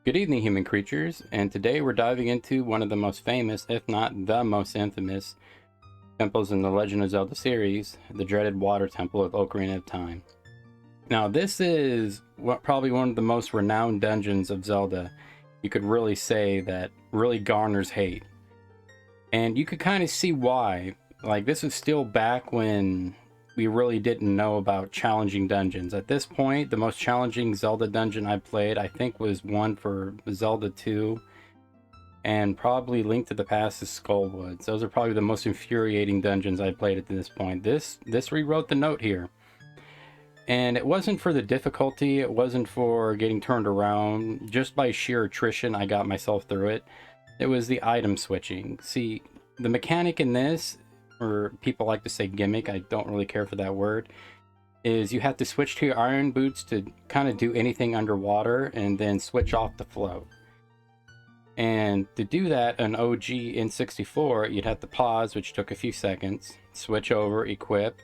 Good evening, human creatures, and today we're diving into one of the most famous, if not the most infamous, temples in the Legend of Zelda series, the dreaded Water Temple of Ocarina of Time. Now, this is probably one of the most renowned dungeons of Zelda. You could really say that really garners hate. And you could kind of see why. Like, this is still back when we really didn't know about challenging dungeons. At this point, the most challenging Zelda dungeon I played, I think, was one for Zelda 2, and probably Link to the Past is Skullwoods. Those are probably the most infuriating dungeons I played at this point. This rewrote the note here. And it wasn't for the difficulty, it wasn't for getting turned around. Just by sheer attrition, I got myself through it. It was the item switching. See, the mechanic in this, or people like to say gimmick, I don't really care for that word, is you have to switch to your iron boots to kind of do anything underwater and then switch off the float. And to do that, an OG N64, you'd have to pause, which took a few seconds, switch over, equip,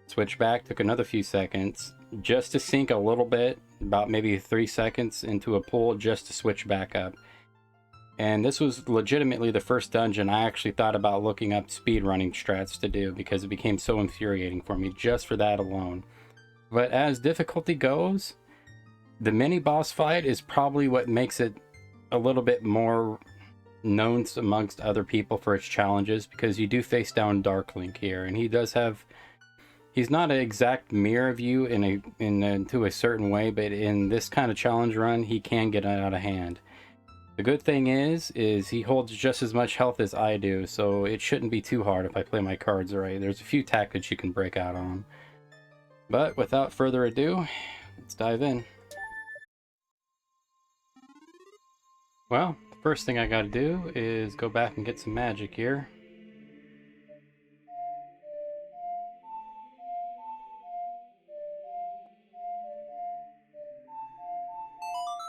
switch back, took another few seconds, just to sink a little bit, about maybe 3 seconds into a pool just to switch back up. And this was legitimately the first dungeon I actually thought about looking up speedrunning strats to do, because it became so infuriating for me just for that alone. But as difficulty goes, the mini boss fight is probably what makes it a little bit more known amongst other people for its challenges, because you do face down Dark Link here, and he does have... He's not an exact mirror of you into a certain way, but in this kind of challenge run, he can get out of hand. The good thing is he holds just as much health as I do, so it shouldn't be too hard if I play my cards right. There's a few tactics you can break out on. But without further ado, let's dive in. Well, the first thing I gotta do is go back and get some magic here.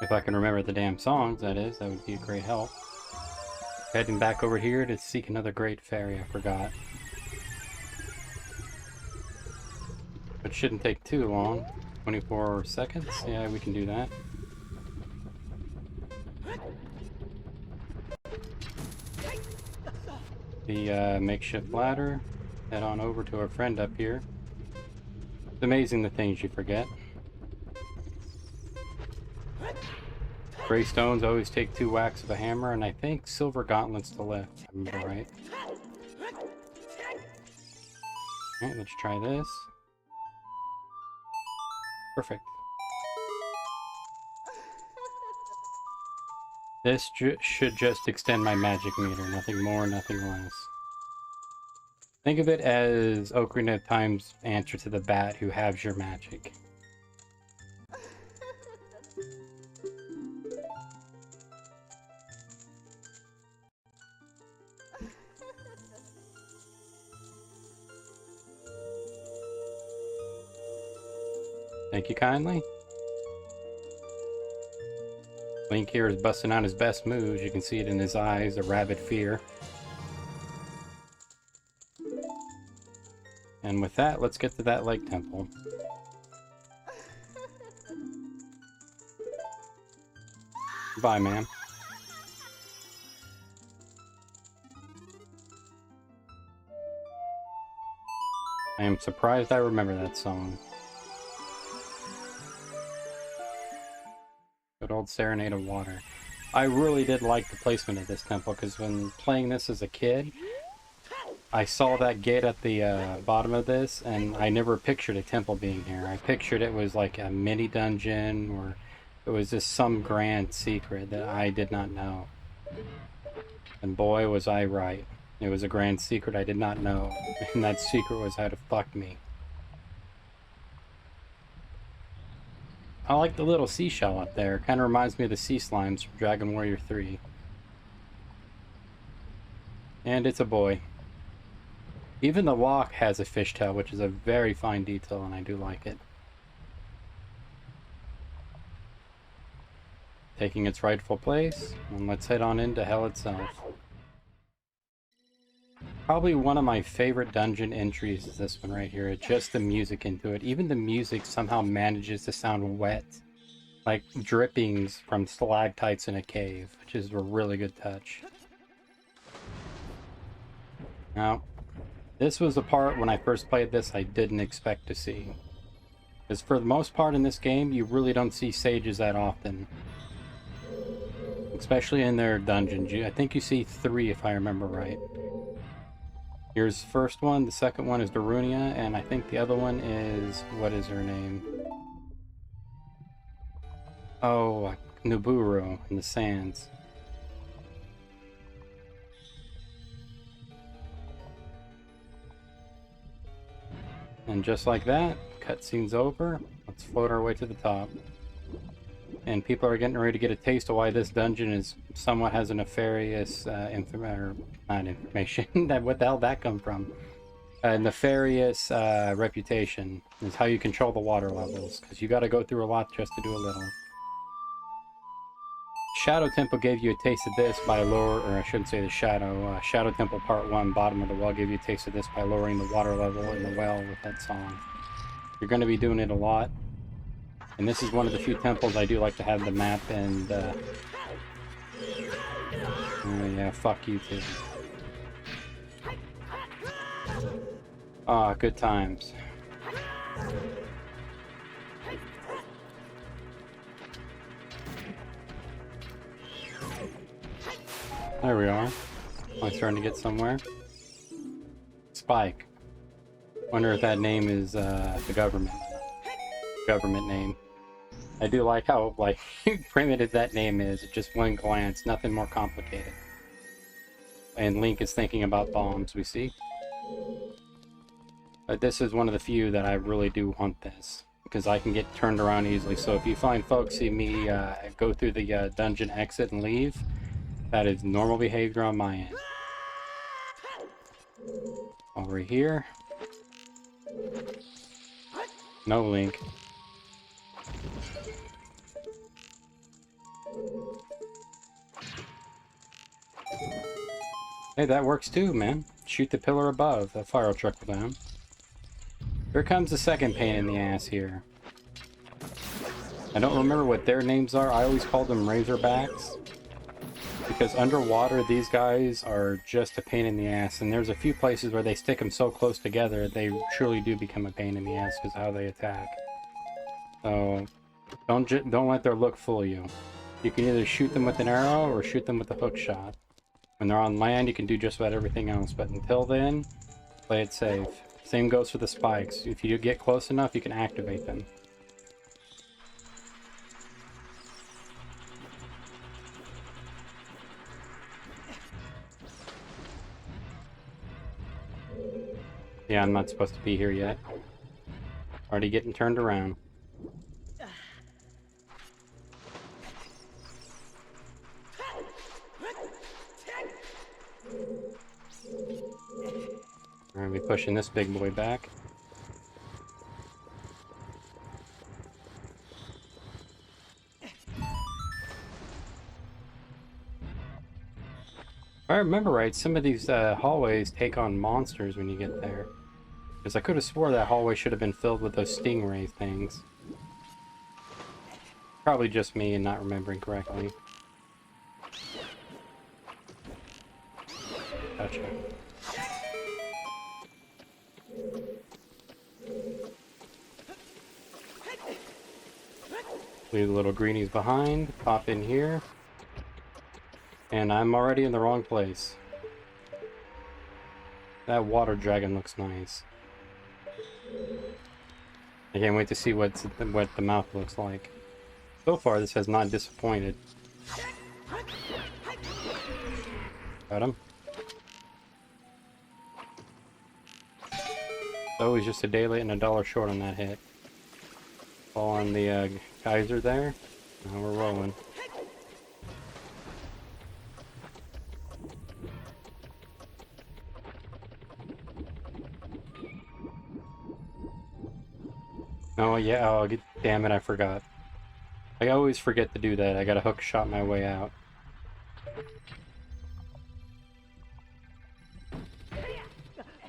If I can remember the damn songs, that is, that would be a great help. Heading back over here to seek another great fairy I forgot. It shouldn't take too long. 24 seconds? Yeah, we can do that. The makeshift ladder. Head on over to our friend up here. It's amazing the things you forget. Gray stones always take 2 whacks of a hammer, and I think silver gauntlets to lift, if I remember right. Alright, let's try this. Perfect. This should just extend my magic meter, nothing more, nothing less. Think of it as Ocarina of Time's answer to the bat who halves your magic. Thank you kindly. Link here is busting out his best moves. You can see it in his eyes, a rabid fear. And with that, let's get to that lake temple. Bye, ma'am. I am surprised I remember that song. Good old Serenade of Water. I really did like the placement of this temple, because when playing this as a kid, I saw that gate at the bottom of this, and I never pictured a temple being here. I pictured it was like a mini dungeon, or it was just some grand secret that I did not know. And boy, was I right. It was a grand secret I did not know, and that secret was how to fuck me. I like the little seashell up there. Kind of reminds me of the sea slimes from Dragon Warrior 3. And it's a boy. Even the lock has a fishtail, which is a very fine detail, and I do like it. Taking its rightful place, and let's head on into hell itself. Probably one of my favorite dungeon entries is this one right here. Just the music into it. Even the music somehow manages to sound wet like drippings from stalactites in a cave, which is a really good touch. Now, this was the part when I first played this I didn't expect to see. Because for the most part in this game, you really don't see sages that often. Especially in their dungeons. I think you see 3 if I remember right. Here's the first one, the second one is Darunia, and I think the other one is... what is her name? Oh, Nuburu in the sands. And just like that, cutscene's over. Let's float our way to the top. And people are getting ready to get a taste of why this dungeon is somewhat has a nefarious information. What the hell did that come from? A nefarious reputation is how you control the water levels, because you got to go through a lot just to do a little. Shadow Temple gave you a taste of this by or I shouldn't say the Shadow. Shadow Temple Part 1, Bottom of the Well, gave you a taste of this by lowering the water level in the well with that song. You're going to be doing it a lot. And this is one of the few temples I do like to have the map and, oh yeah, fuck you too. Ah, good times. There we are. I'm starting to get somewhere. Spike. Wonder if that name is the government name. I do like how like primitive that name is. Just one glance, nothing more complicated. And Link is thinking about bombs, we see. But this is one of the few that I really do want this, because I can get turned around easily. So if you find folks see me go through the dungeon exit and leave, that is normal behavior on my end. Over here. No Link. Hey, that works too, man. Shoot the pillar above. That fire will trickle down. Here comes the second pain in the ass here. I don't remember what their names are. I always called them Razorbacks. Because underwater, these guys are just a pain in the ass. And there's a few places where they stick them so close together, they truly do become a pain in the ass because of how they attack. So, don't let their look fool you. You can either shoot them with an arrow or shoot them with a hook shot. When they're on land, you can do just about everything else. But until then, play it safe. Same goes for the spikes. If you get close enough, you can activate them. Yeah, I'm not supposed to be here yet. Already getting turned around. We're gonna be pushing this big boy back. If I remember right, some of these hallways take on monsters when you get there. Because I could have swore that hallway should have been filled with those stingray things. Probably just me and not remembering correctly. Gotcha. Leave the little greenies behind, pop in here. And I'm already in the wrong place. That water dragon looks nice. I can't wait to see what the mouth looks like. So far, this has not disappointed. Got him. Always just a day late and a dollar short on that hit. Fall on the geyser there. Now we're rolling. Oh yeah, oh damn it, I forgot. I always forget to do that. I gotta hook shot my way out.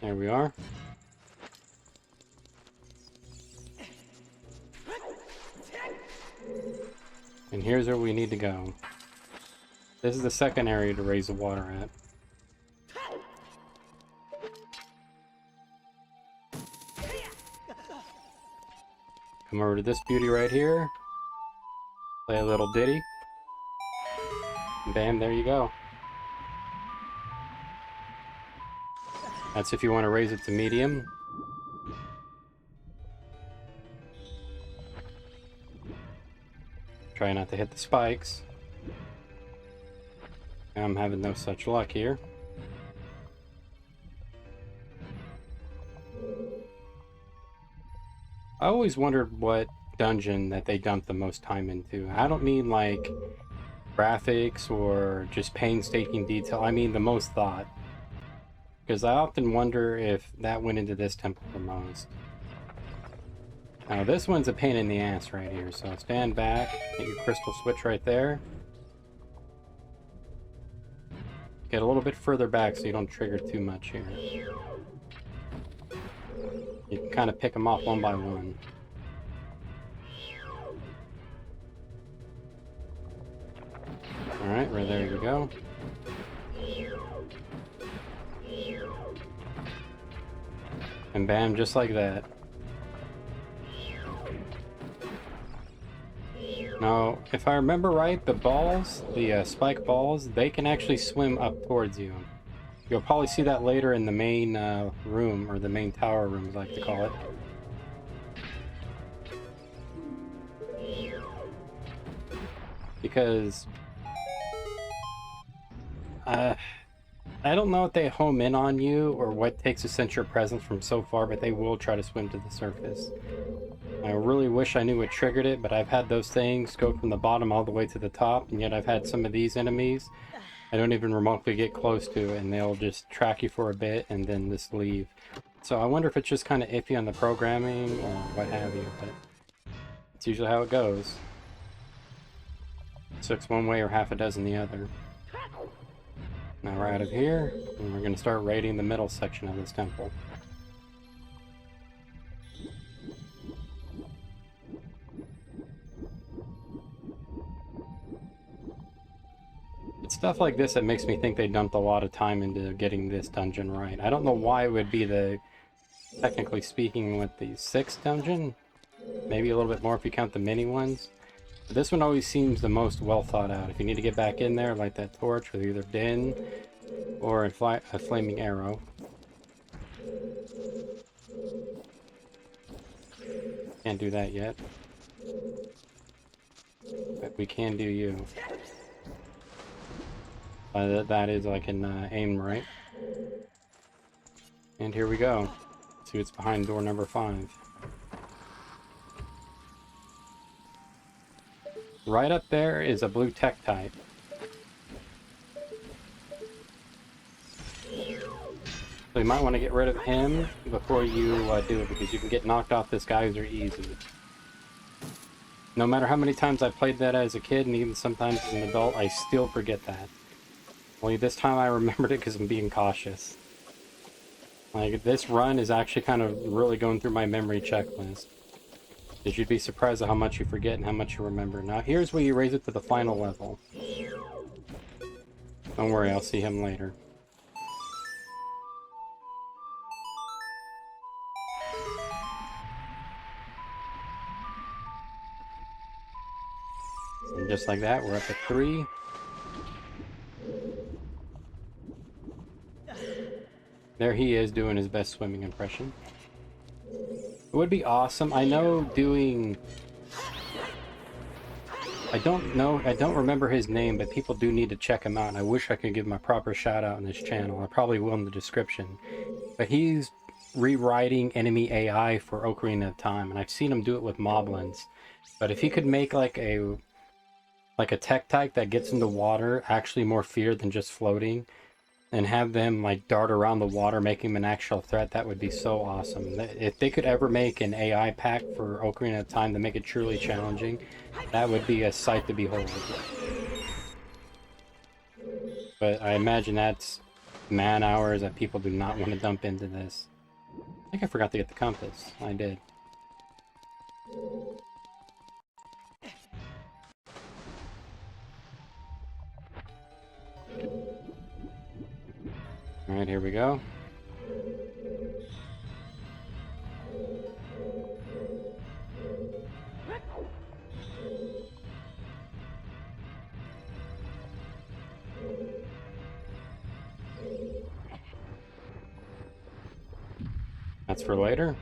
There we are. And here's where we need to go. This is the second area to raise the water at. Come over to this beauty right here. Play a little ditty. And bam, there you go. That's if you want to raise it to medium. Try not to hit the spikes. I'm having no such luck here. I always wondered what dungeon that they dumped the most time into. I don't mean like graphics or just painstaking detail. I mean the most thought. Because I often wonder if that went into this temple the most. Now this one's a pain in the ass right here, so stand back, get your crystal switch right there. Get a little bit further back so you don't trigger too much here. You can kind of pick them off one by one. Alright, right there you go. And bam, just like that. Now, if I remember right, the balls, the spike balls, they can actually swim up towards you. You'll probably see that later in the main room, or the main tower room, as I like to call it. Because I don't know if they home in on you or what takes a sense of your presence from so far, but they will try to swim to the surface. I really wish I knew what triggered it, but I've had those things go from the bottom all the way to the top, and yet I've had some of these enemies I don't even remotely get close to, and they'll just track you for a bit and then just leave. So I wonder if it's just kind of iffy on the programming or what have you, but it's usually how it goes. 6 one way or half a dozen the other. Now we're out of here, and we're going to start raiding the middle section of this temple. It's stuff like this that makes me think they dumped a lot of time into getting this dungeon right. I don't know why it would be the, technically speaking, with the 6th dungeon. Maybe a little bit more if you count the mini ones. But this one always seems the most well thought out. If you need to get back in there, light that torch with either Din or a flaming arrow. Can't do that yet. But we can do you. That is, I can aim right. And here we go. See what's behind door number 5. Right up there is a blue tech type. So you might want to get rid of him before you do it, because you can get knocked off this geyser easy. No matter how many times I played that as a kid, and even sometimes as an adult, I still forget that. Only this time I remembered it because I'm being cautious. Like, this run is actually kind of really going through my memory checklist. Because you'd be surprised at how much you forget and how much you remember. Now here's where you raise it to the final level. Don't worry, I'll see him later. And just like that, we're up at 3. There he is doing his best swimming impression. It would be awesome. I know doing... I don't remember his name, but people do need to check him out, and I wish I could give him a proper shout out on this channel. I probably will in the description. But he's rewriting enemy AI for Ocarina of Time, and I've seen him do it with moblins. But if he could make like a tech type that gets into water actually more feared than just floating, and have them like dart around the water, making him an actual threat, that would be so awesome. If they could ever make an AI pack for Ocarina of Time to make it truly challenging, that would be a sight to behold. But I imagine that's man hours that people do not want to dump into this. I think I forgot to get the compass. I did. Alright, here we go. That's for later.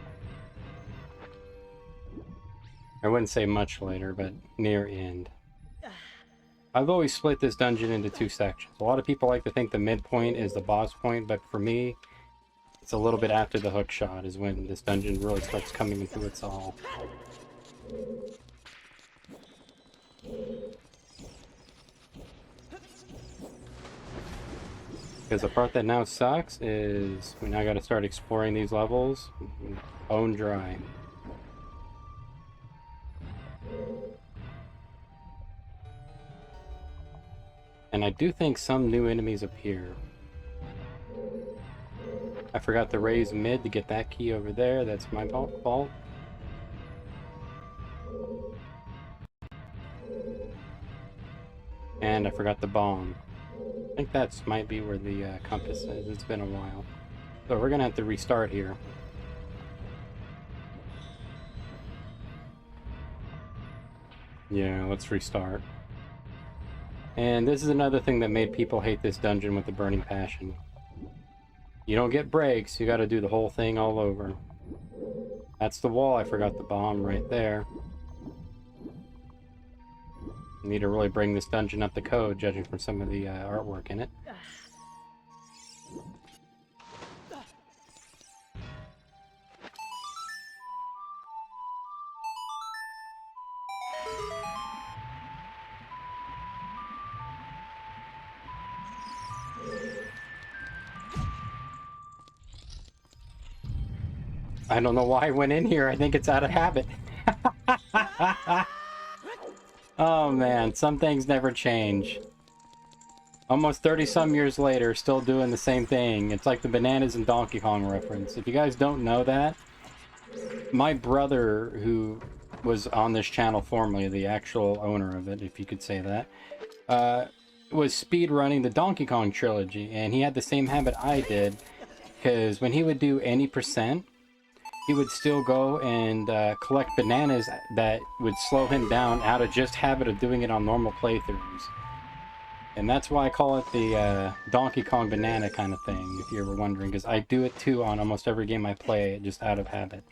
I wouldn't say much later, but near end. I've always split this dungeon into two sections. A lot of people like to think the midpoint is the boss point, but for me, it's a little bit after the hook shot is when this dungeon really starts coming into its all. Because the part that now sucks is we now got to start exploring these levels bone dry. And I do think some new enemies appear. I forgot to raise mid to get that key over there. That's my fault. And I forgot the bomb. I think that's might be where the compass is. It's been a while. So we're gonna have to restart here. Yeah, let's restart. And this is another thing that made people hate this dungeon with a burning passion. You don't get breaks, you gotta do the whole thing all over. That's the wall, I forgot the bomb right there. You need to really bring this dungeon up to code, judging from some of the artwork in it. I don't know why I went in here. I think it's out of habit. Oh man, some things never change. Almost 30-some years later, still doing the same thing. It's like the Bananas and Donkey Kong reference. If you guys don't know that, my brother, who was on this channel formerly, the actual owner of it, if you could say that, was speed running the Donkey Kong trilogy, and he had the same habit I did, because when he would do any percent, he would still go and collect bananas that would slow him down out of just habit of doing it on normal playthroughs. And that's why I call it the Donkey Kong banana kind of thing, if you're ever wondering, because I do it too on almost every game I play, just out of habit.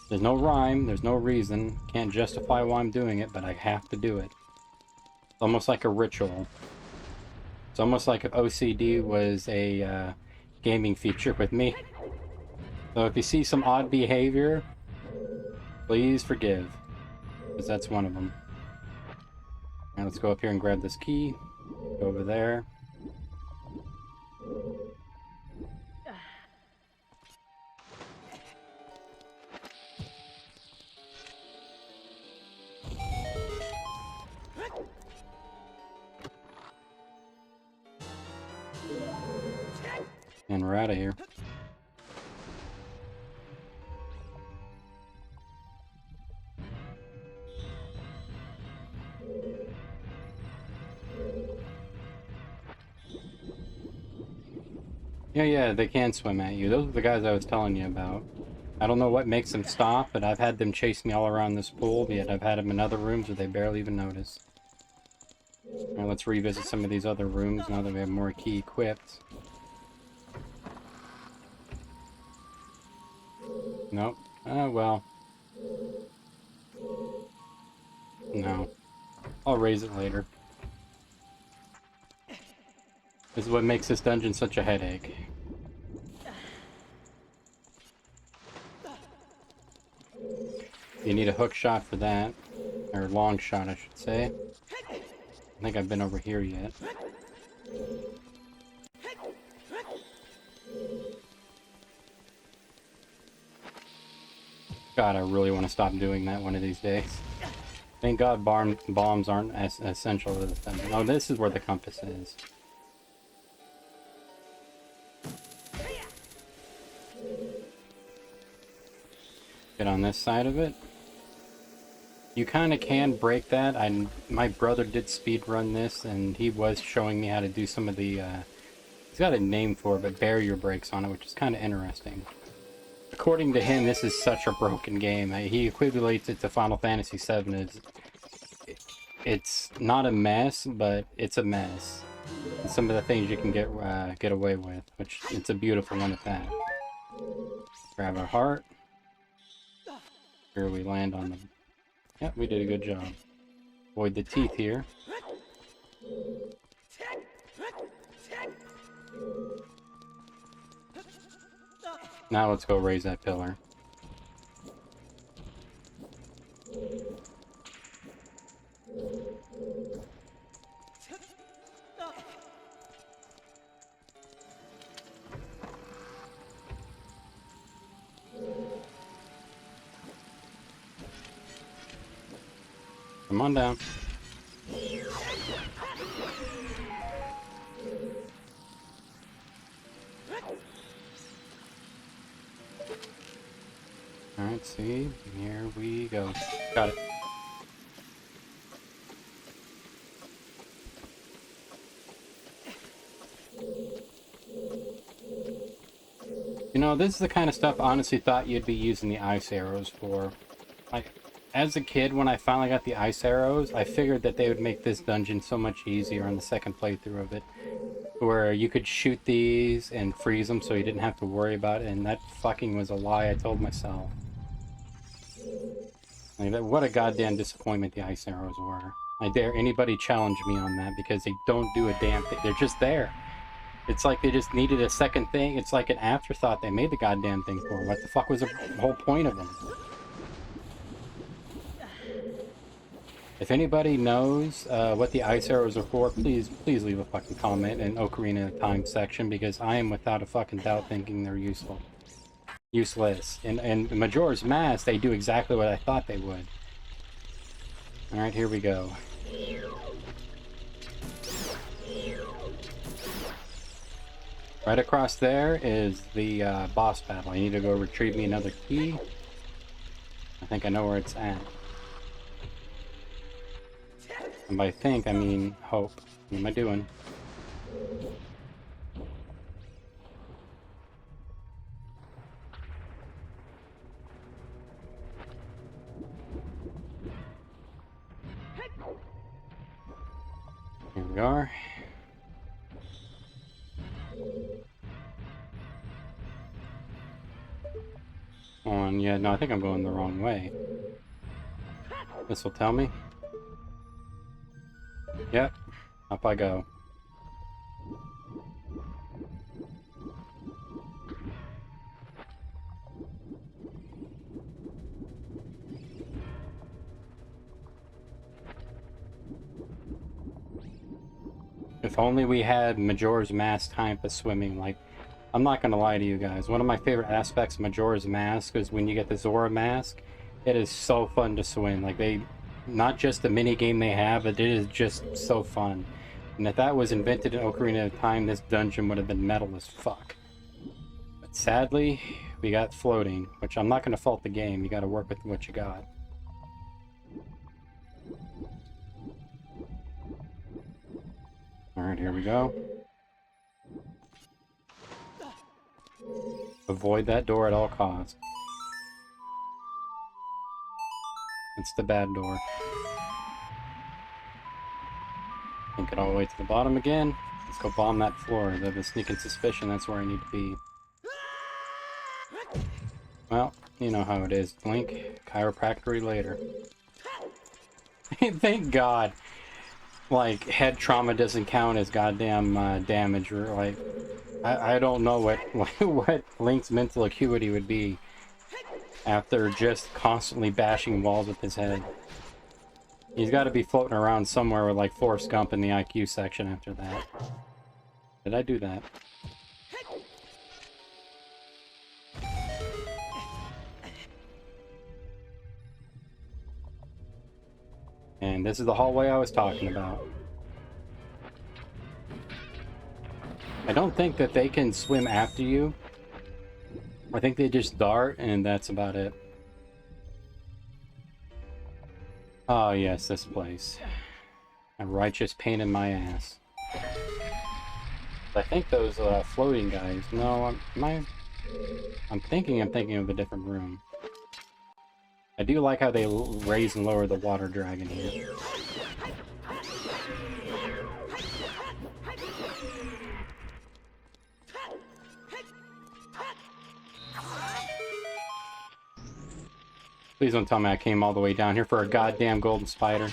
There's no rhyme, there's no reason, can't justify why I'm doing it, but I have to do it. It's almost like a ritual. It's almost like if OCD was a gaming feature with me. So if you see some odd behavior, please forgive, because that's one of them. Now let's go up here and grab this key. Go over there. And we're out of here. Yeah, they can swim at you. Those are the guys I was telling you about. I don't know what makes them stop, but I've had them chase me all around this pool, yet I've had them in other rooms where they barely even notice. Now let's revisit some of these other rooms now that we have more key equipped. Nope. Oh, well. No. I'll raise it later. This is what makes this dungeon such a headache. You need a hook shot for that. Or long shot, I should say. I think I've been over here yet. God, I really want to stop doing that one of these days. Thank God bombs aren't as essential to this dungeon. Oh, this is where the compass is. Get on this side of it. You kind of can break that. My brother did speed run this, and he was showing me how to do some of the He's got a name for it, but barrier breaks on it, which is kind of interesting. According to him, this is such a broken game. He equates it to Final Fantasy VII. It's not a mess, but it's a mess. And some of the things you can get away with, which it's a beautiful one at that. Grab our heart. Here we land on them. Yep, we did a good job. Avoid the teeth here. Now let's go raise that pillar. Come on down. Alright, see? Here we go. Got it. You know, this is the kind of stuff I honestly thought you'd be using the ice arrows for. Like, as a kid, when I finally got the ice arrows, I figured that they would make this dungeon so much easier on the second playthrough of it. Where you could shoot these and freeze them so you didn't have to worry about it, and that fucking was a lie I told myself. Like, what a goddamn disappointment the ice arrows were. I dare anybody challenge me on that, because they don't do a damn thing. They're just there. It's like they just needed a second thing. It's like an afterthought they made the goddamn thing for. What the fuck was the whole point of them? If anybody knows what the ice arrows are for, please leave a fucking comment in Ocarina of Time section, because I am without a fucking doubt thinking they're useful. Useless. And Majora's Mask, they do exactly what I thought they would. Alright, here we go. Right across there is the boss battle. I need to go retrieve me another key. I think I know where it's at. And by think, I mean hope. What am I doing? Here we are. On, yeah, no, I think I'm going the wrong way. This will tell me. Yep, up I go. If only we had Majora's Mask time for swimming. Like, I'm not gonna lie to you guys. One of my favorite aspects of Majora's Mask is when you get the Zora mask. It is so fun to swim. Like, they, not just the mini game they have, but it is just so fun. And if that was invented in Ocarina of Time, this dungeon would have been metal as fuck. But sadly, we got floating, which I'm not gonna fault the game. You gotta work with what you got. Alright, here we go. Avoid that door at all costs. It's the bad door. Think it all the way to the bottom again. Let's go bomb that floor. I have a sneaking suspicion that's where I need to be. Well, you know how it is, Link. Chiropractic later. Thank God. Like, head trauma doesn't count as goddamn damage, or like, I don't know what Link's mental acuity would be after just constantly bashing walls with his head. He's got to be floating around somewhere with like Forrest Gump in the IQ section after that. Did I do that? And this is the hallway I was talking about. I don't think that they can swim after you. I think they just dart, and that's about it. Oh yes, this place. A righteous pain in my ass. I think those floating guys. No, I'm thinking of a different room. I do like how they raise and lower the water dragon here. Please don't tell me I came all the way down here for a goddamn golden spider.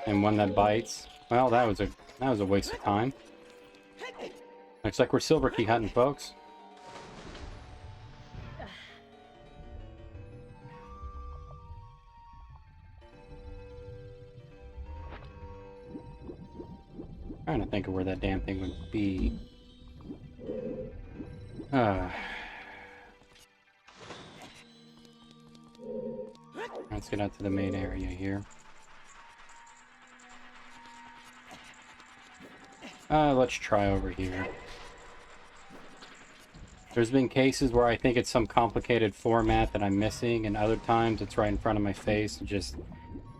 And one that bites. Well, that was a waste of time. Looks like we're silver key hunting, folks. Trying to think of where that damn thing would be. Let's get out to the main area here. Let's try over here. There's been cases where I think it's some complicated format that I'm missing, and other times it's right in front of my face and just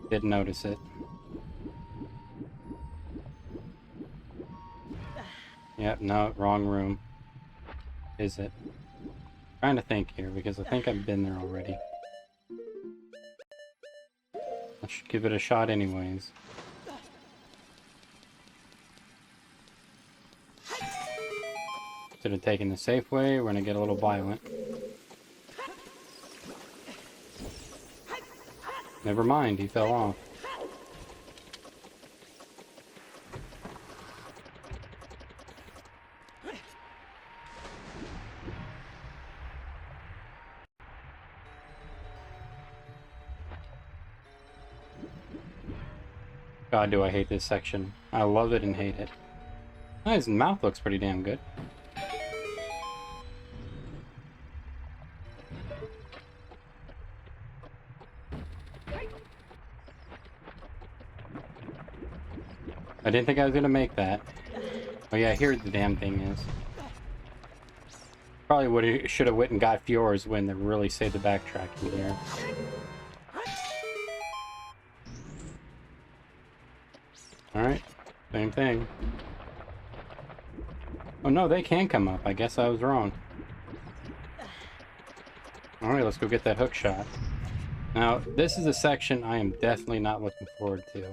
didn't notice it. Yep, no, wrong room. Is it? Trying to think here, because I think I've been there already. I should give it a shot anyways. Instead of taking the safe way, we're gonna get a little violent. Never mind, he fell off. God, do I hate this section. I love it and hate it. Oh, his mouth looks pretty damn good. I didn't think I was gonna make that. Oh yeah, here the damn thing is. Probably should have went and got Fjord's when they really saved the backtracking here. Alright, same thing. Oh no, they can come up. I guess I was wrong. Alright, let's go get that hook shot. Now, this is a section I am definitely not looking forward to.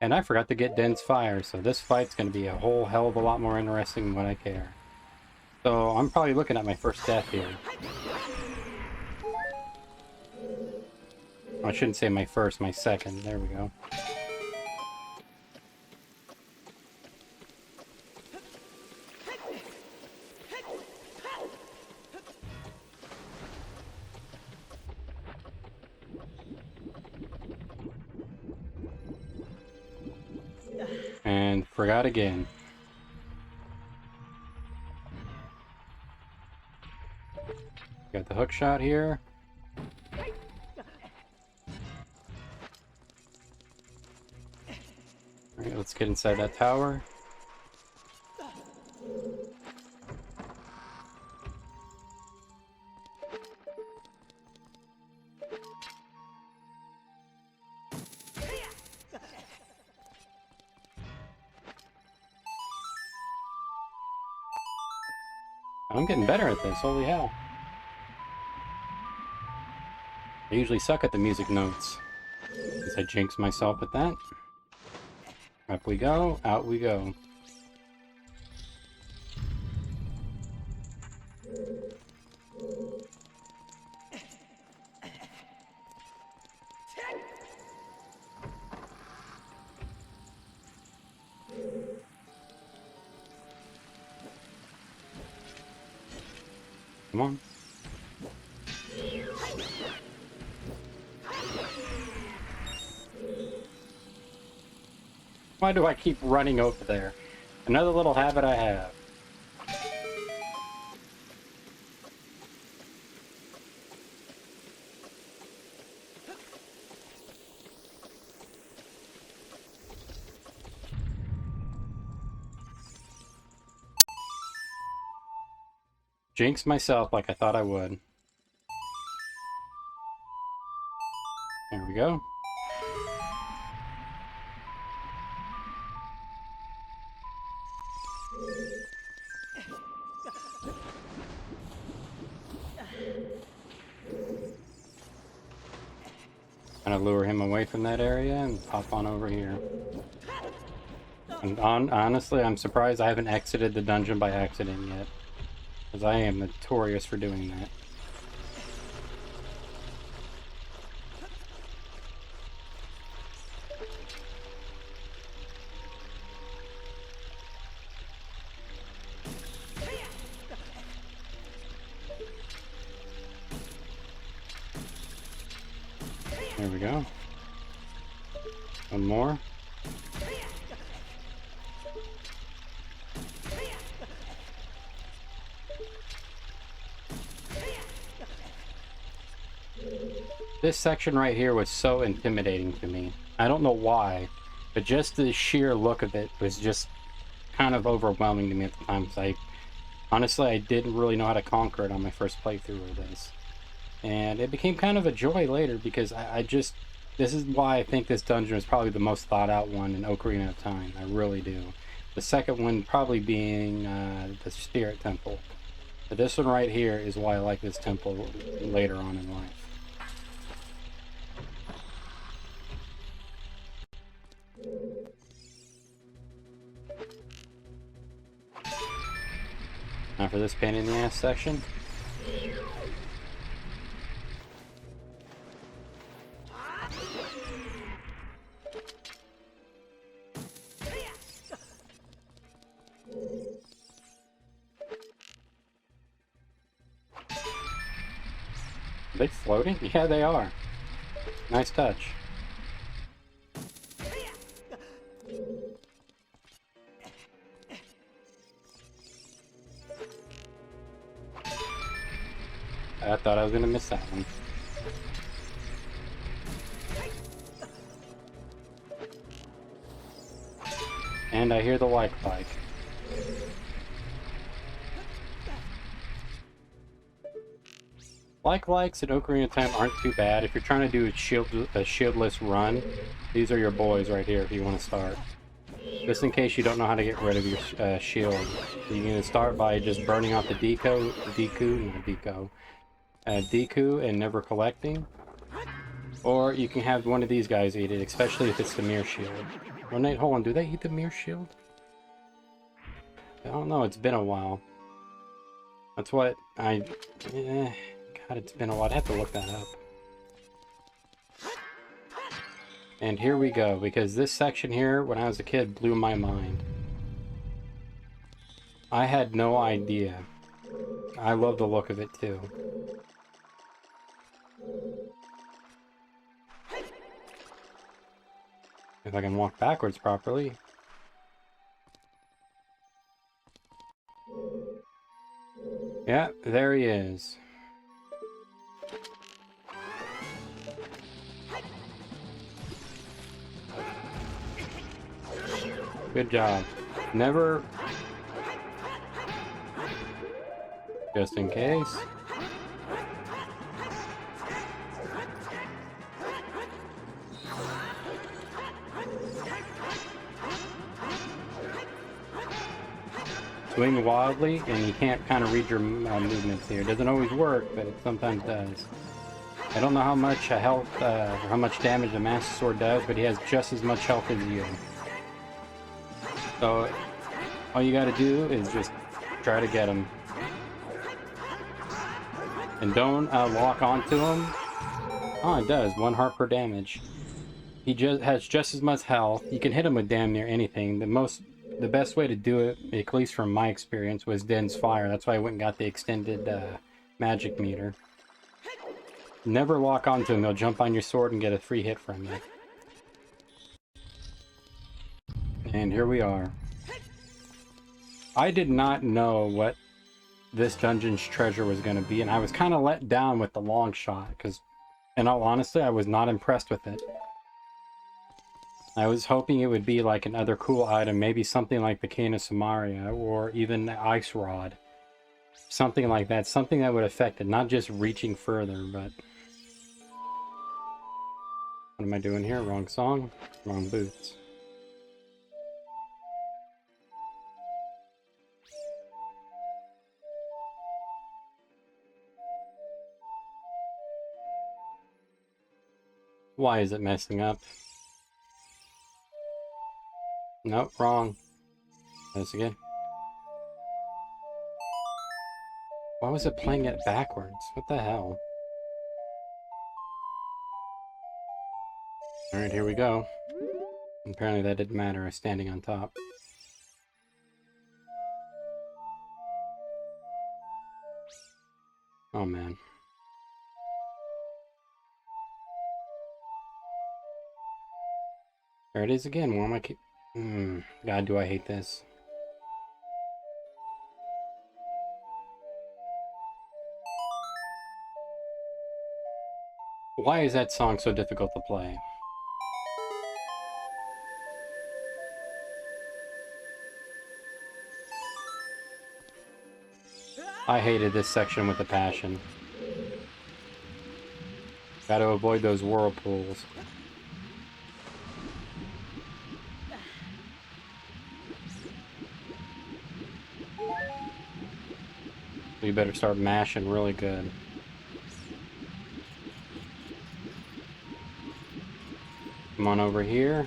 And I forgot to get Den's Fire, so this fight's going to be a whole hell of a lot more interesting than what I care. So, I'm probably looking at my first death here. I shouldn't say my first, my second. There we go. And forgot again. Got the hook shot here. Alright, let's get inside that tower. I'm getting better at this, holy hell. I usually suck at the music notes. Guess I jinx myself with that. Up we go, out we go. Come on. Why do I keep running over there? Another little habit I have. Jinx myself like I thought I would. There we go. Kind of lure him away from that area and pop on over here. And honestly, I'm surprised I haven't exited the dungeon by accident yet, because I am notorious for doing that. There we go. One more. This section right here was so intimidating to me. I don't know why, but just the sheer look of it was just kind of overwhelming to me at the time, because honestly, I didn't really know how to conquer it on my first playthrough of this. And it became kind of a joy later, because this is why I think this dungeon is probably the most thought out one in Ocarina of Time. I really do. The second one probably being the Spirit Temple. But this one right here is why I like this temple later on in life. Now for this pain in the ass section. Are they floating? Yeah, they are. Nice touch. I thought I was gonna miss that one. And I hear the like bike. Likes in Ocarina of Time aren't too bad. If you're trying to do a shieldless run, these are your boys right here if you want to start. Just in case you don't know how to get rid of your shield. You can start by just burning off the Deku and never collecting. Or you can have one of these guys eat it, especially if it's the mirror shield. Oh, Nate, hold on, do they eat the mirror shield? I don't know, it's been a while. That's what God, it's been a while. I'd have to look that up. And here we go, because this section here, when I was a kid, blew my mind. I had no idea. I love the look of it, too. If I can walk backwards properly. Yeah, there he is. Good job. Never... Just in case. Swing wildly, and you can't kind of read your movements here. It doesn't always work, but it sometimes does. I don't know how much health, or how much damage the Master Sword does, but he has just as much health as you. So, all you gotta do is just try to get him. And don't lock onto him. Oh, it does. 1 heart per damage. He just has just as much health. You can hit him with damn near anything. The best way to do it, at least from my experience, was Den's Fire. That's why I went and got the extended magic meter. Never lock onto him. He'll jump on your sword and get a free hit from you. And here we are. I did not know what this dungeon's treasure was going to be, and I was kind of let down with the long shot, because, in all honesty, I was not impressed with it. I was hoping it would be like another cool item, maybe something like the Cane of Samaria, or even the Ice Rod. Something like that, something that would affect it, not just reaching further, but... What am I doing here? Wrong song? Wrong boots. Why is it messing up? Nope, wrong. This again. Why was it playing it backwards? What the hell? Alright, here we go. Apparently that didn't matter, I was standing on top. Oh man. There it is again. Why am I God, do I hate this. Why is that song so difficult to play? I hated this section with a passion. Gotta avoid those whirlpools. So you better start mashing really good. Come on over here.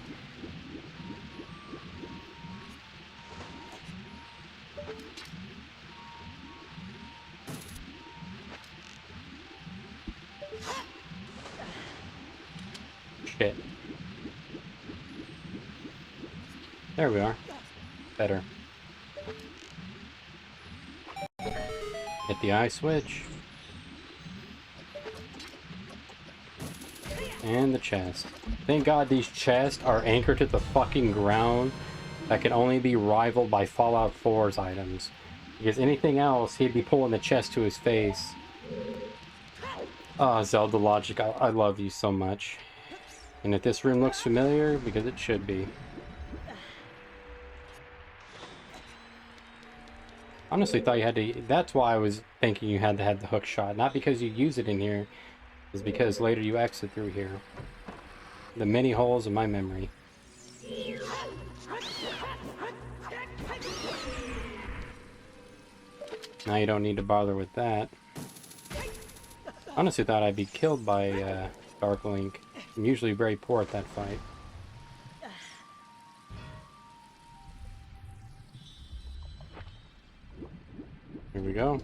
Shit. There we are. Better. Hit the eye switch. And the chest. Thank God these chests are anchored to the fucking ground. That can only be rivaled by Fallout 4's items. Because anything else, he'd be pulling the chest to his face. Ah, Zelda logic, I love you so much. And if this room looks familiar, because it should be. Honestly thought you had to, that's why I was thinking you had to have the hook shot. Not because you use it in here, it's because later you exit through here. The many holes in my memory. Now you don't need to bother with that. Honestly thought I'd be killed by Dark Link. I'm usually very poor at that fight. Here we go.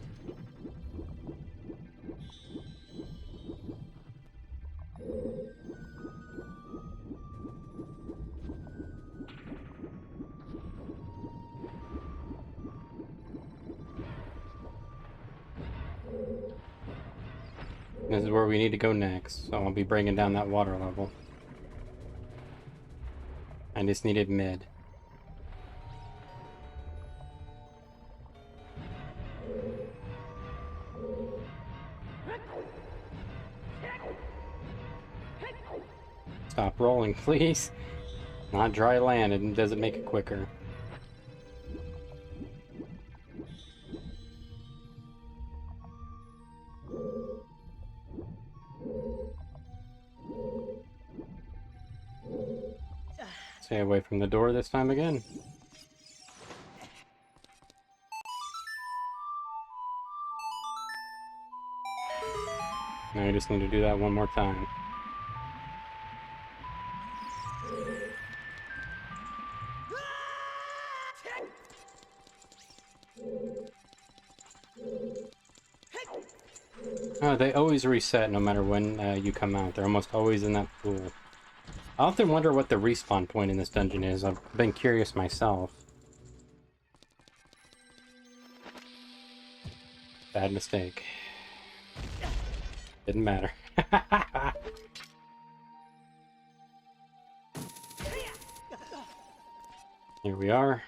This is where we need to go next, so I'll be bringing down that water level. I just needed mid. Stop rolling, please. Not dry land, it doesn't make it quicker. Stay away from the door this time again. Now I just need to do that one more time. Oh, they always reset no matter when you come out. They're almost always in that pool. I often wonder what the respawn point in this dungeon is. I've been curious myself. Bad mistake. Didn't matter. Here we are.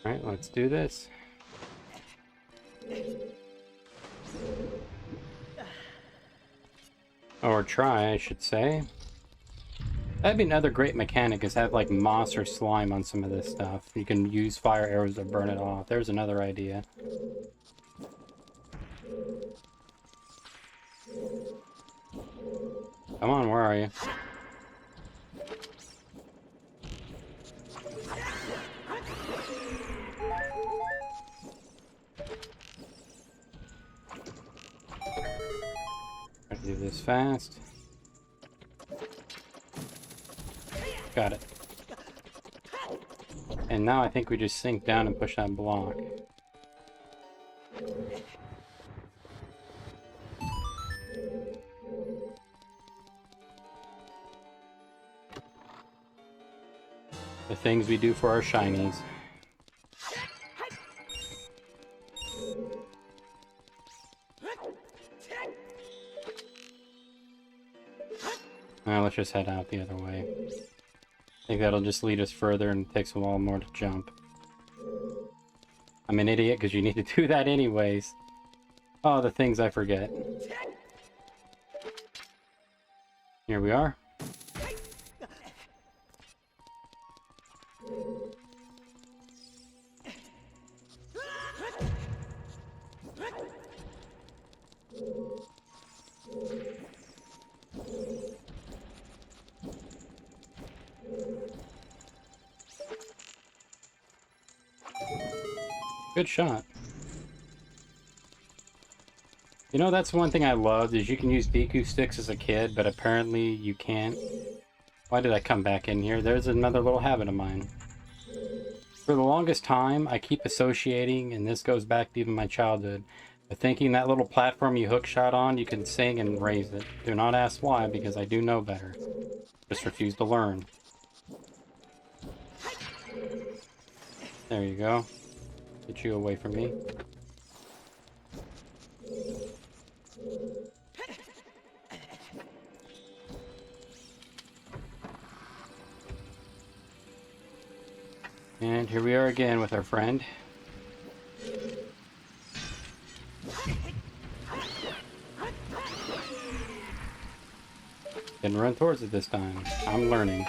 Alright, let's do this. Or try, I should say. That'd be another great mechanic, is have like moss or slime on some of this stuff. You can use fire arrows to burn it off. There's another idea. Come on, where are you? Try to do this fast. Got it. And now I think we just sink down and push that block. The things we do for our shinies. Now let's just head out the other way. I think that'll just lead us further and takes a while more to jump. I'm an idiot because you need to do that anyways. Oh, the things I forget. Here we are. Good shot. You know, that's one thing I loved, is you can use Deku sticks as a kid, but apparently you can't. Why did I come back in here? There's another little habit of mine. For the longest time, I keep associating, and this goes back to even my childhood, but thinking that little platform you hook shot on, you can sing and raise it. Do not ask why, because I do know better. Just refuse to learn. There you go. Get you away from me. And here we are again with our friend. Didn't run towards it this time. I'm learning.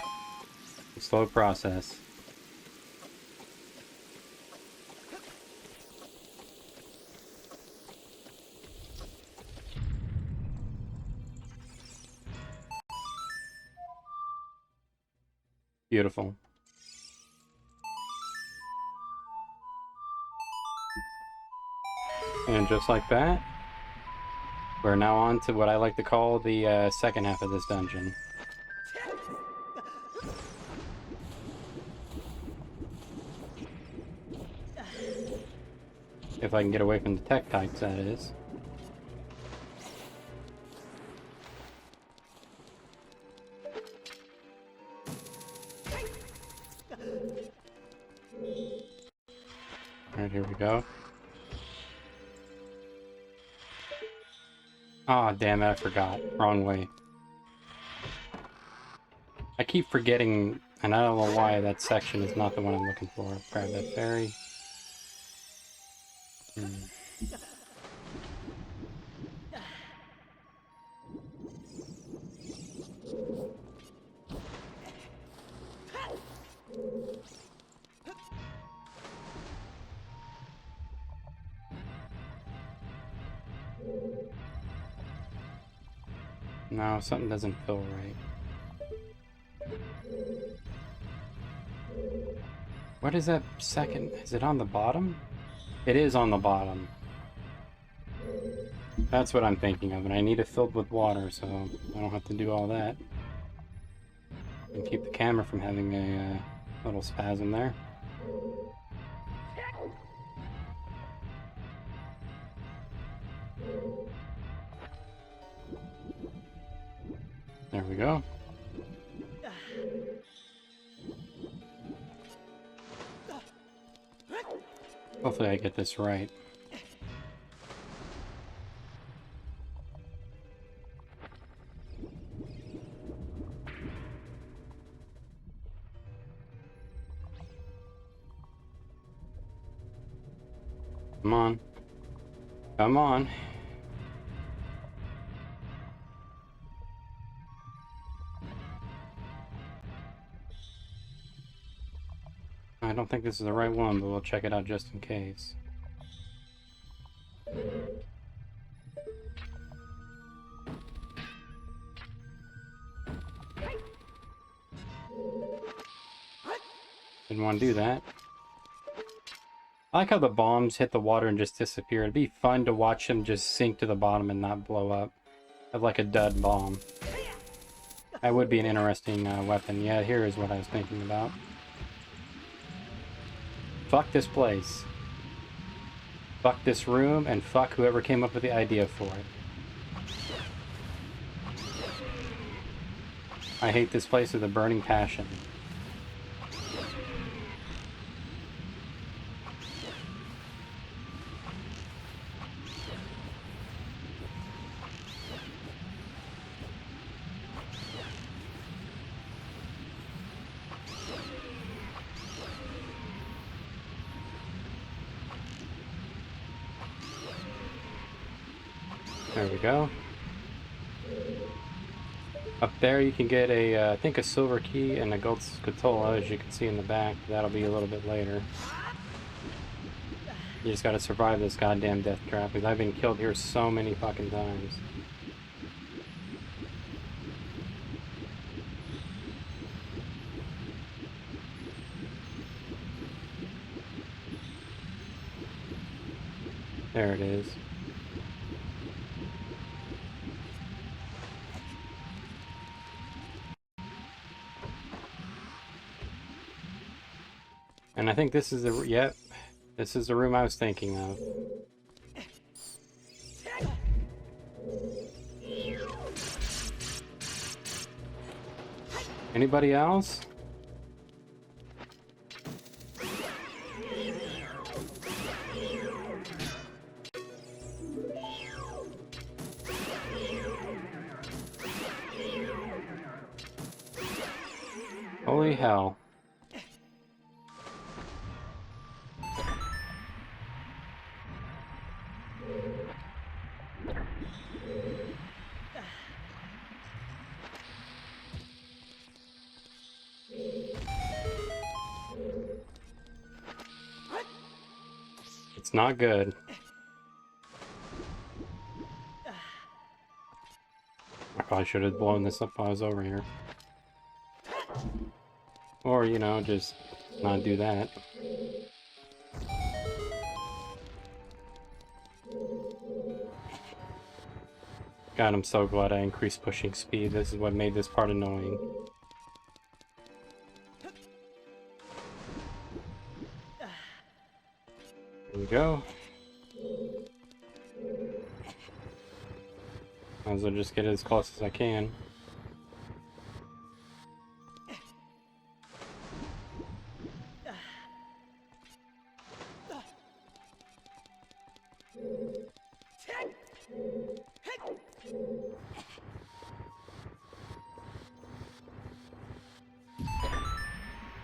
It's a slow process. Beautiful. And just like that, we're now on to what I like to call the second half of this dungeon. If I can get away from the tech types, that is. Alright, here we go. Aw, oh, damn it, I forgot. Wrong way. I keep forgetting, and I don't know why that section is not the one I'm looking for. Grab that fairy. No, something doesn't feel right. What is that second? Is it on the bottom? It is on the bottom. That's what I'm thinking of, and I need it filled with water, so I don't have to do all that. And keep the camera from having a little spasm there. There we go. Hopefully I get this right. Come on. Come on. I don't think this is the right one, but we'll check it out just in case. Didn't want to do that. I like how the bombs hit the water and just disappear. It'd be fun to watch them just sink to the bottom and not blow up. Have like a dud bomb. That would be an interesting weapon. Yeah, here is what I was thinking about. Fuck this place. Fuck this room, and fuck whoever came up with the idea for it. I hate this place with a burning passion. There we go. Up there you can get a, I think a silver key and a gold scatola, as you can see in the back. That'll be a little bit later. You just gotta survive this goddamn death trap, because I've been killed here so many fucking times. There it is. And I think this is the, yep, this is the room I was thinking of. Anybody else? Holy hell. It's not good. I probably should have blown this up while I was over here. Or, you know, just not do that. God, I'm so glad I increased pushing speed. This is what made this part annoying. There we go. Might as well just get as close as I can.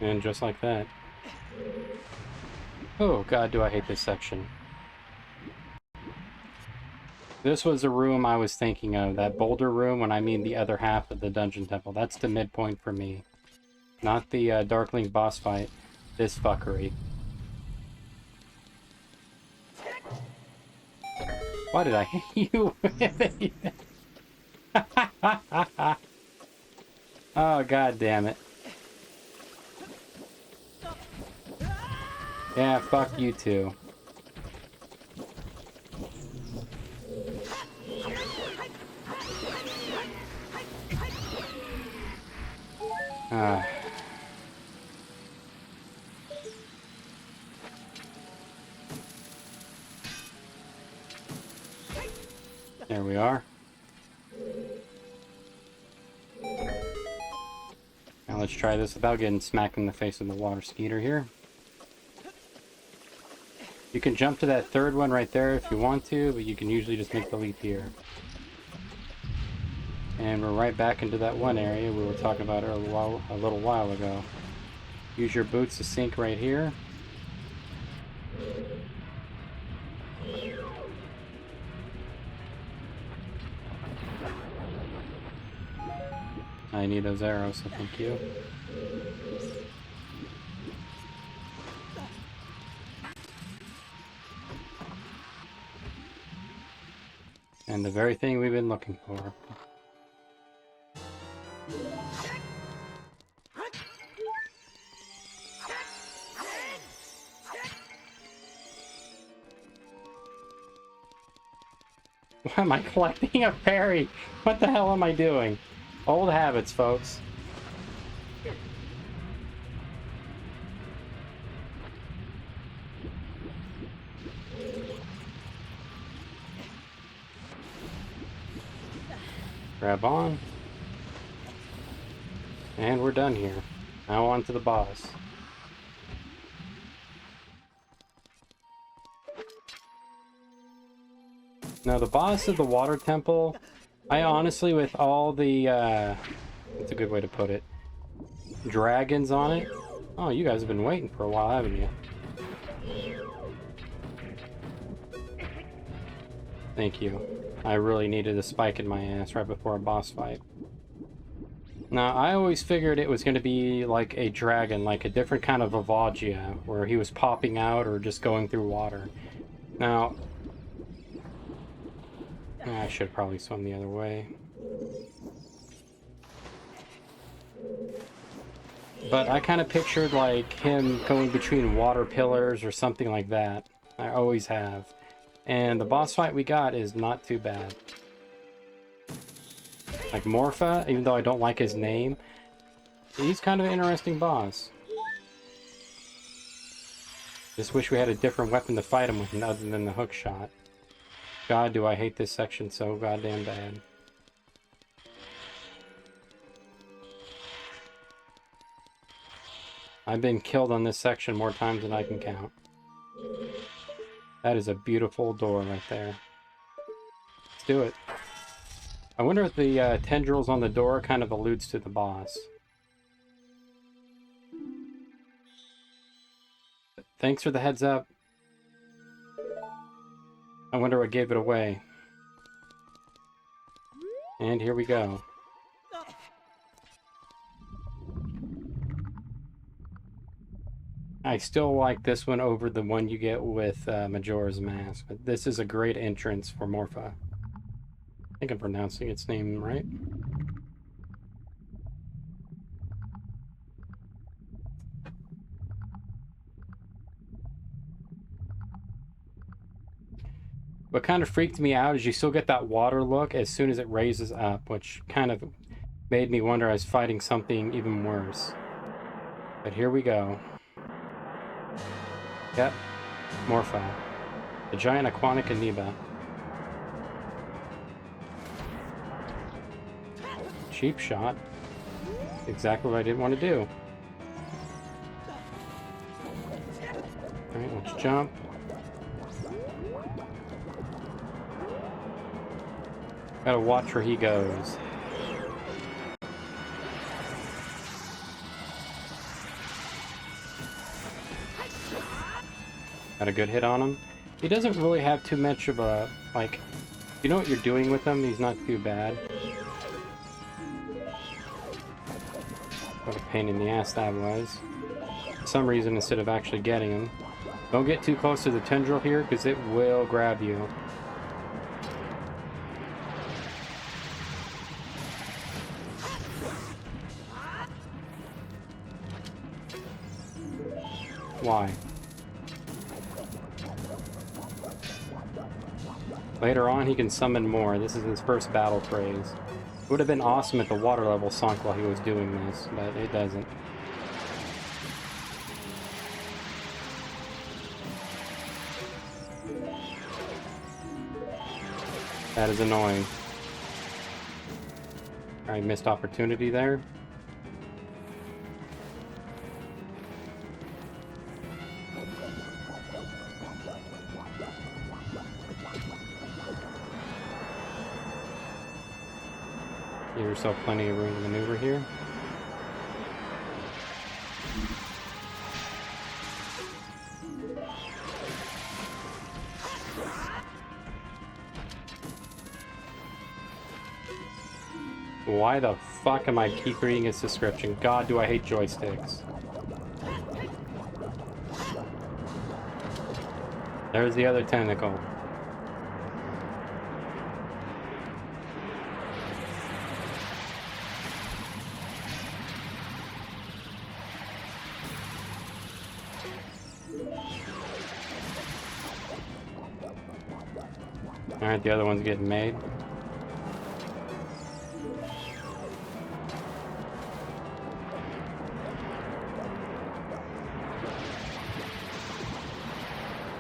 And just like that. Oh god, do I hate this section. This was a room I was thinking of, that boulder room, when I mean the other half of the dungeon temple. That's the midpoint for me. Not the Darkling boss fight. This fuckery. Why did I hit you with it? Oh god damn it. Yeah, fuck you too. There we are. Now let's try this without getting smacked in the face with the water skeeter here. You can jump to that third one right there if you want to, but you can usually just make the leap here. And we're right back into that one area we were talking about a little while ago. Use your boots to sink right here. I need those arrows, so thank you. And the very thing we've been looking for. Why am I collecting a fairy? What the hell am I doing? Old habits, folks. Grab on. And we're done here. Now on to the boss. Now the boss of the water temple, I honestly, with all the, that's a good way to put it, dragons on it. Oh, you guys have been waiting for a while, haven't you? Thank you. I really needed a spike in my ass right before a boss fight. Now, I always figured it was going to be like a dragon, like a different kind of Avagia, where he was popping out or just going through water. Now, I should probably swim the other way. But I kind of pictured like him going between water pillars or something like that. I always have. And the boss fight we got is not too bad. Like Morpha, even though I don't like his name, he's kind of an interesting boss. Just wish we had a different weapon to fight him with other than the hook shot. God, do I hate this section so goddamn bad. I've been killed on this section more times than I can count. That is a beautiful door right there. Let's do it. I wonder if the tendrils on the door kind of alludes to the boss. Thanks for the heads up. I wonder what gave it away. And here we go. I still like this one over the one you get with Majora's Mask, but this is a great entrance for Morpha. I think I'm pronouncing its name right. What kind of freaked me out is you still get that water look as soon as it raises up, which kind of made me wonder I was fighting something even worse. But here we go. Yep, Morpha, the giant aquatic amoeba. Cheap shot. Exactly what I didn't want to do. Alright, let's jump. Gotta watch where he goes. Got a good hit on him. He doesn't really have too much of a, like, you know what you're doing with him, he's not too bad. What a pain in the ass that was. For some reason, instead of actually getting him. Don't get too close to the tendril here, because it will grab you. Why? Later on, he can summon more. This is his first battle phase. It would have been awesome if the water level sunk while he was doing this, but it doesn't. That is annoying. Alright, missed opportunity there. Give yourself plenty of room to maneuver here. Why the fuck am I keep reading its description? God, do I hate joysticks. There's the other tentacle. Alright, the other one's getting made.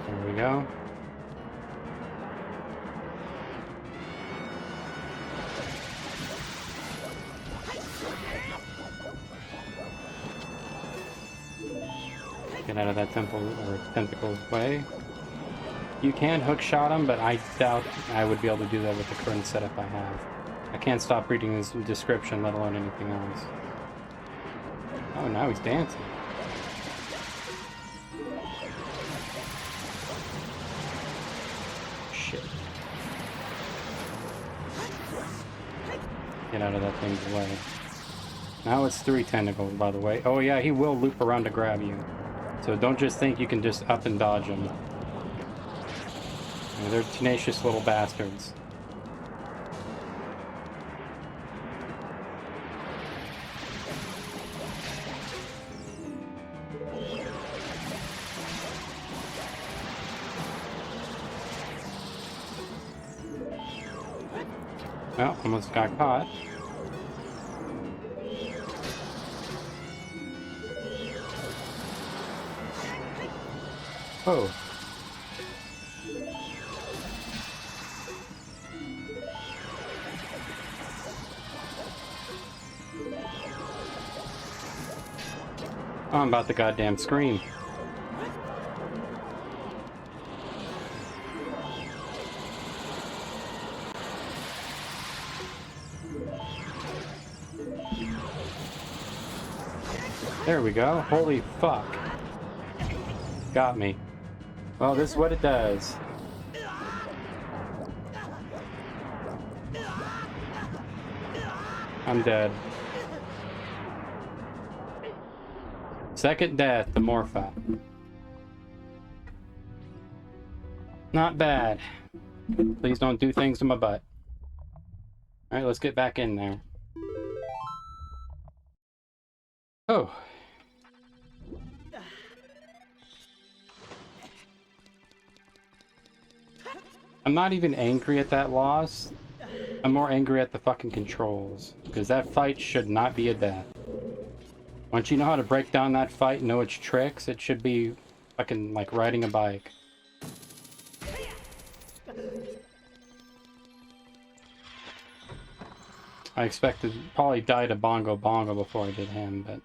There we go. Get out of that temple or tentacle's way. You can hook shot him, but I doubt I would be able to do that with the current setup I have. I can't stop reading his description, let alone anything else. Oh, now he's dancing. Shit. Get out of that thing's way. Now it's 3 tentacles, by the way. Oh yeah, he will loop around to grab you. So don't just think you can just up and dodge him. Yeah, they're tenacious little bastards. Well, almost got caught. Oh. Oh, I'm about to goddamn scream. There we go. Holy fuck. Got me. Well, this is what it does. I'm dead. Second death to Morpha. Not bad. Please don't do things to my butt. Alright, let's get back in there. Oh. I'm not even angry at that loss. I'm more angry at the fucking controls. Because that fight should not be a death. Once you know how to break down that fight and know its tricks, it should be fucking like riding a bike. I expected probably die to Bongo Bongo before I did him, but...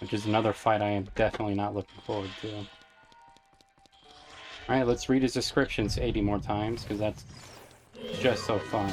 Which is another fight I am definitely not looking forward to. Alright, let's read his descriptions 80 more times, because that's just so fun.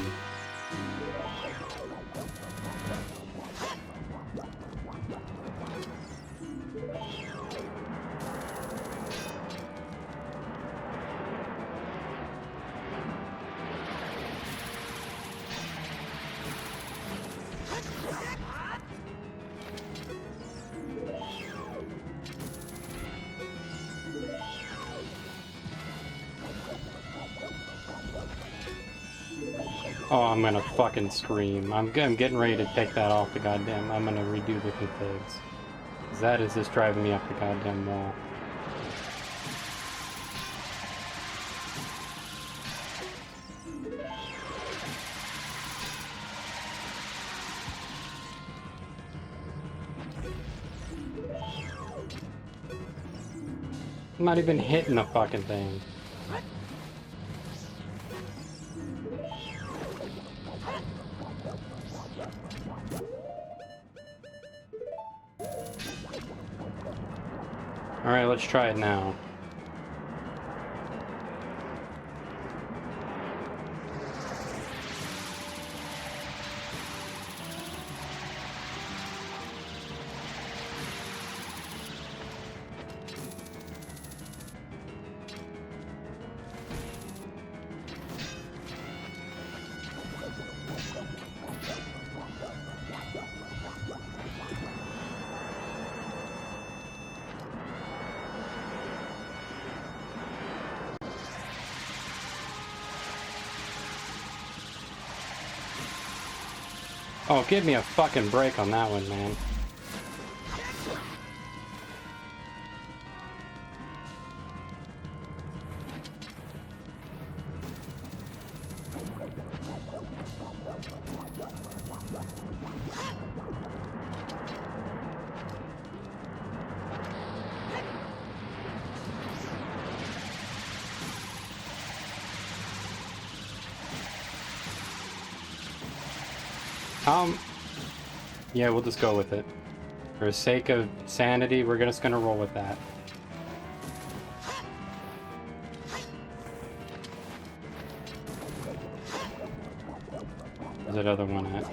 Oh, I'm gonna fucking scream. I'm getting ready to take that off the goddamn... I'm gonna redo the configs. That is just driving me up the goddamn wall. I'm not even hitting the fucking thing. Alright, let's try it now. Oh, give me a fucking break on that one, man. Yeah, we'll just go with it. For the sake of sanity, we're just gonna roll with that. Where's that other one at?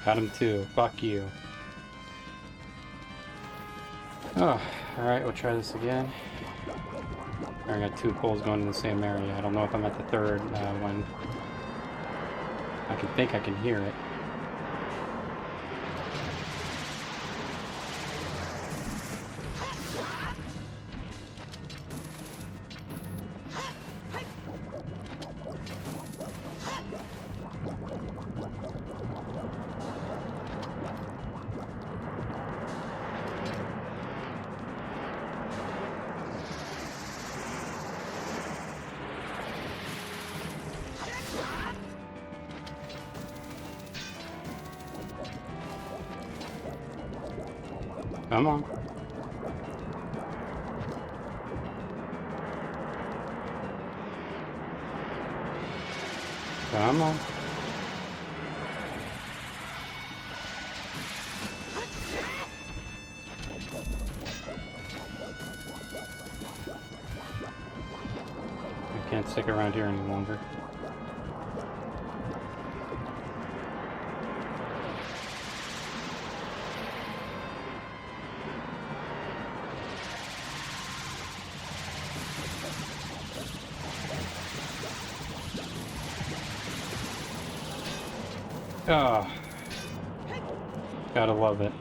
Got him too. Fuck you. Oh, alright, we'll try this again. I got 2 poles going in the same area. I don't know if I'm at the third one. I think I can hear it. Come on. Come on. I can't stick around here any longer. Oh, gotta love it.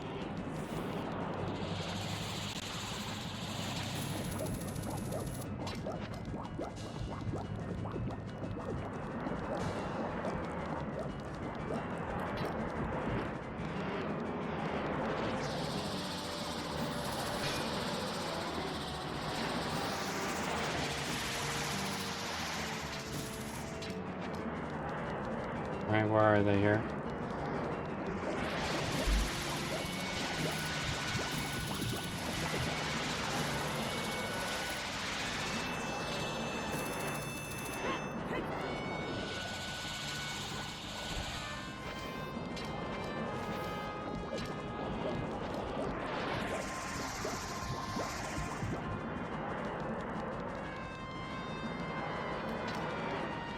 Right, where are they here?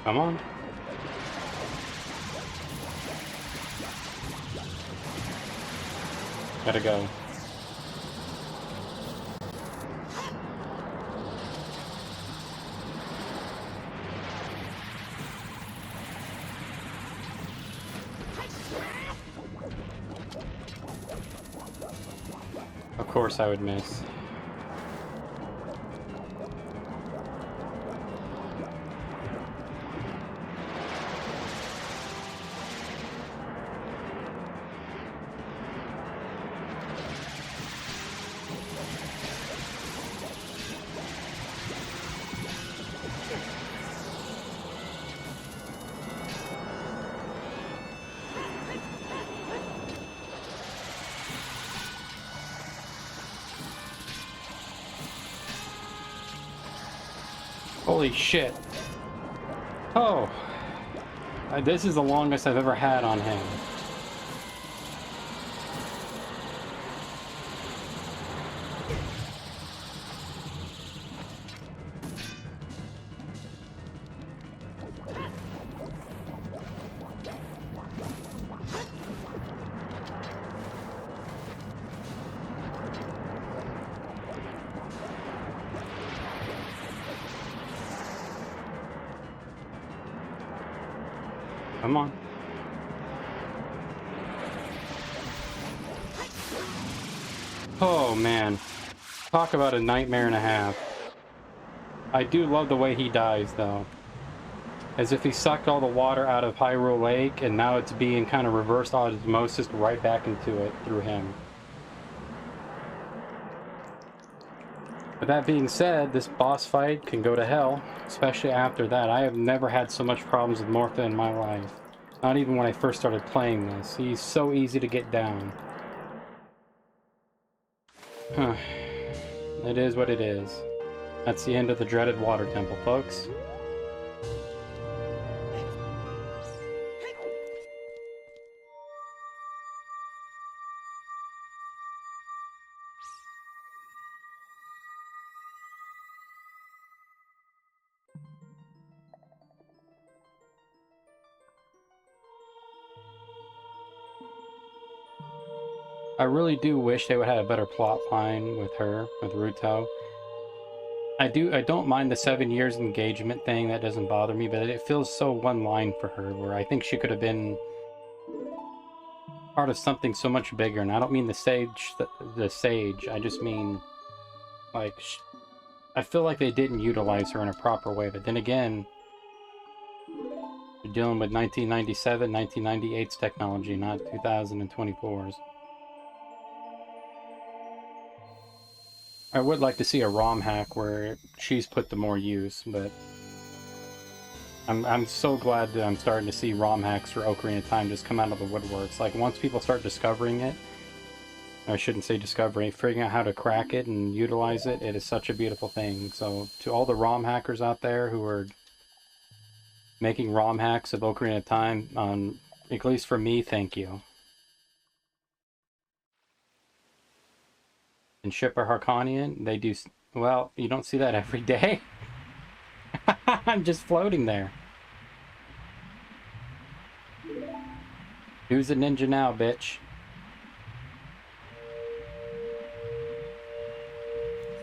Come on. Gotta go. Of course I would miss. Holy shit. Oh. This is the longest I've ever had on him. Come on. Oh man. Talk about a nightmare and a half. I do love the way he dies though. As if he sucked all the water out of Hyrule Lake and now it's being kind of reversed osmosis right back into it through him. With that being said, this boss fight can go to hell, especially after that. I have never had so much problems with Morpha in my life. Not even when I first started playing this. He's so easy to get down. Huh. It is what it is. That's the end of the dreaded water temple, folks. I really do wish they would have a better plot line with her, with Ruto. I don't mind the 7 years engagement thing, that doesn't bother me, but it feels so one line for her, where I think she could have been part of something so much bigger. And I don't mean the sage, I just mean, like, I feel like they didn't utilize her in a proper way, but then again, you're dealing with 1997, 1998's technology, not 2024's. I would like to see a ROM hack where she's put to more use, but I'm so glad that I'm starting to see ROM hacks for Ocarina of Time just come out of the woodworks. Like, once people start discovering it, I shouldn't say discovering, figuring out how to crack it and utilize it, it is such a beautiful thing. So, to all the ROM hackers out there who are making ROM hacks of Ocarina of Time, at least for me, thank you. And ship a harkinian, they do... Well, you don't see that every day. I'm just floating there. Who's a ninja now, bitch?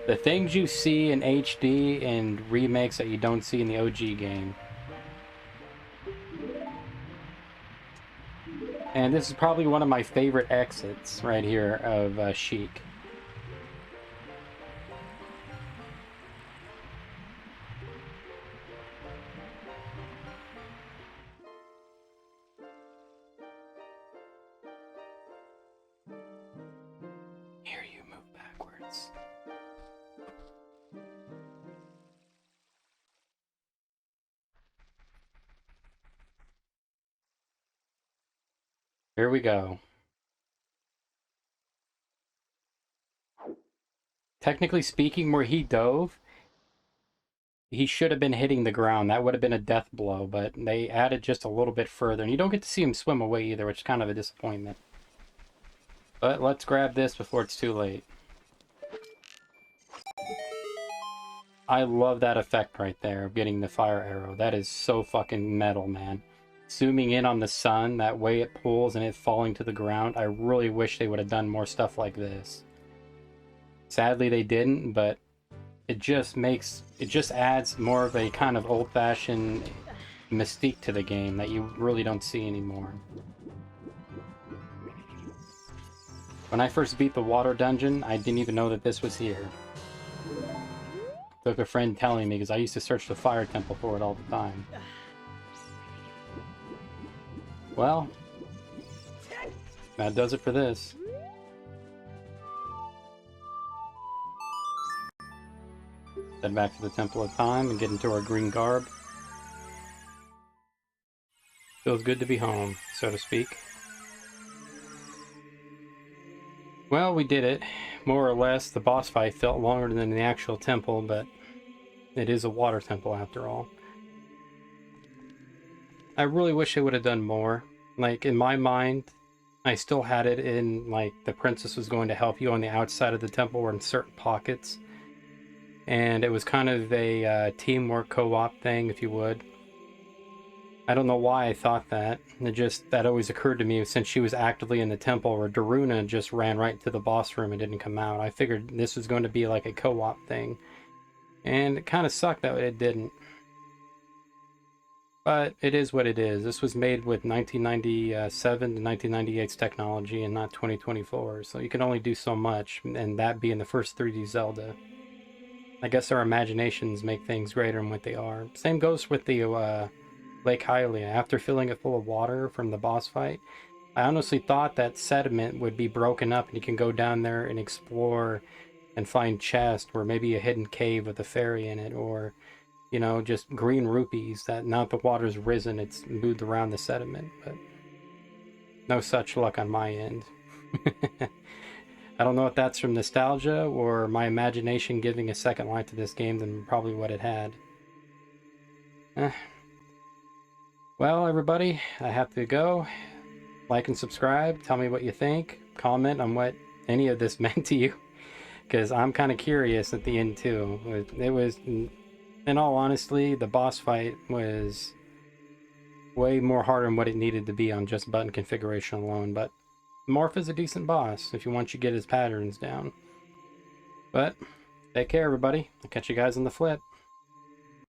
The things you see in HD and remakes that you don't see in the OG game. And this is probably one of my favorite exits right here of Sheik. Here you move backwards. Here we go. Technically speaking, where he dove, he should have been hitting the ground. That would have been a death blow, but they added just a little bit further. And you don't get to see him swim away either, which is kind of a disappointment. But let's grab this before it's too late. I love that effect right there of getting the fire arrow. That is so fucking metal, man. Zooming in on the sun, that way it pulls and it falling to the ground. I really wish they would have done more stuff like this. Sadly, they didn't, but it just adds more of a kind of old-fashioned mystique to the game that you really don't see anymore. When I first beat the water dungeon, I didn't even know that this was here. Took a friend telling me, because I used to search the fire temple for it all the time. Well, that does it for this. Head back to the Temple of Time and get into our green garb. Feels good to be home, so to speak. Well, we did it. More or less, the boss fight felt longer than the actual temple, but it is a water temple after all. I really wish they would have done more. Like, in my mind, I still had it in, like, the princess was going to help you on the outside of the temple or in certain pockets. And it was kind of a teamwork co-op thing, if you would. I don't know why I thought that. That always occurred to me since she was actively in the temple, where Daruna just ran right to the boss room and didn't come out. I figured this was going to be like a co-op thing. And it kind of sucked that it didn't. But it is what it is. This was made with 1997 to 1998's technology and not 2024. So you can only do so much, and that being the first 3D Zelda. I guess our imaginations make things greater than what they are. Same goes with the Lake Hylia. After filling it full of water from the boss fight, I honestly thought that sediment would be broken up and you can go down there and explore and find chests, or maybe a hidden cave with a fairy in it, or, you know, just green rupees that now the water's risen, it's moved around the sediment, but no such luck on my end. I don't know if that's from nostalgia or my imagination giving a second life to this game than probably what it had. Eh. Well, everybody, I have to go. Like and subscribe. Tell me what you think. Comment on what any of this meant to you, because I'm kind of curious at the end too. It was, in all honesty, the boss fight was way more harder than what it needed to be on just button configuration alone, but Morph is a decent boss if you want to get his patterns down. But take care, everybody. I'll catch you guys on the flip.